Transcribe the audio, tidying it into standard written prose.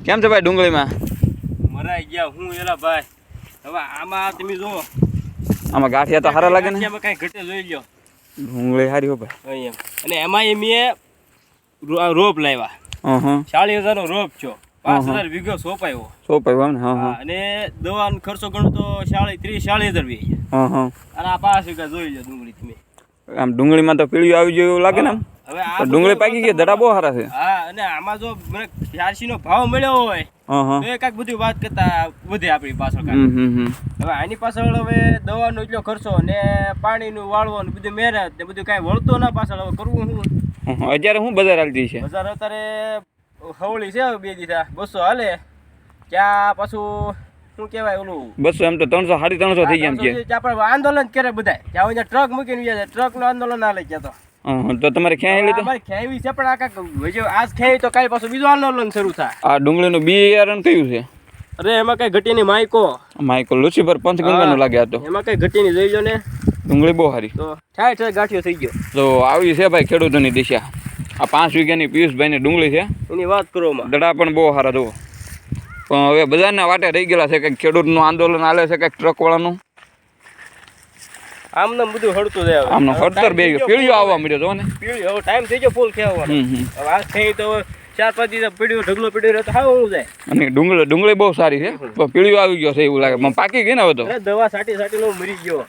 કેમ છે ભાઈ ડુંગળીમાં? મરાઈ ગયા હું એલા ભાઈ. હવે આમાં તમે જુઓ, આમાં ગાંઠિયા તો સારા લાગે ને? આમાં કઈ ઘટે જોઈ લ્યો. ડુંગળી સારી હો ભાઈ. અહીંયા અને એમાં મેં રોપ લાવ્યા. 40,000 નો રોપ છો. 5,000 વીઘો સોંપાયો. સોંપાયો ને? હા. અને દવાનો ખર્ચો ગણો તો 40,000 વી. હા. અને આ 5 વીઘા જોઈ લો ડુંગળી તમે. આમ ડુંગળીમાં તો પીળિયું આવી ગયું એવું લાગે ને? હવે આ ડુંગળી પાકી ગઈ, દડા બહુ સારા છે. હા, અને આમાં જો મને 400 નો ભાવ મળ્યો હોય તો એ કાંઈક બધી વાત કરતા વધે આપણી પાછળ. હવે આની પાછળ હવે દવાનો એટલો ખર્ચો ને પાણીનું વાળવાનું બધું મહેનત ને બધું કાંઈ વળતો ના પાછળ હવે કરવું શું? અત્યારે હું બજાર હાલતી છે? બજાર અત્યારે હવળી છે 2 દીધા 200 હાલે. ત્યાં પાછું શું કહેવાય ઓલું 200 એમ તો 300 350 થઈ ગયા એમ છે. આપણે આંદોલન કરે બધા ત્યાં અહીંયા ટ્રક મૂકીને ગયા ટ્રક નું આંદોલન ના લઈ ગયા તો તમારે ખેંચી લીધું? અમારે ખેવી છે પણ આ કાંક આજ ખેવી તો કાંઈ પાછું બીજું આંદોલન શરૂ થાય. આ ડુંગળીનું બિયારણ કયું છે? અરે એમાં કઈ ઘટીની માઇકો લુસીફર પંચગંગાનું લાગે આ તો. એમાં કઈ ઘટીની જોઈ લો ને. ડુંગળી બહુ સારી. તો ઠાય ગાંઠિયો થઈ ગયો. તો આવી છે ભાઈ ખેડૂતોની દિશા. આ 5 વીઘાની પિયુષભાઈની ડુંગળી છે. એની વાત કરો માં દડા પણ બહુ સારા જુઓ. પણ હવે બજારના વાટે રહી ગયેલા છે. કંઈક ખેડૂતનું આંદોલન હાલે છે, કંઈક ટ્રકવાળાનું. આમને બધું હળતું જાય. આમનો હળતર બે પીળિયો આવવા મળ્યો જો ને. પીળિયો હવે ટાઈમ થઈ ગયો ફૂલ ખેવાનો. હવે આ થઈ તો 4-5 દિવસ પીળિયો ઢગલો પીળિયો તો હાવ હું જાય. અને ડુંગળી બહુ સારી છે, પણ પીળિયો આવી ગયો છે એવું લાગે. પાકી ગઈ ને હવે તો. દવા સાટી નો મરી ગયો.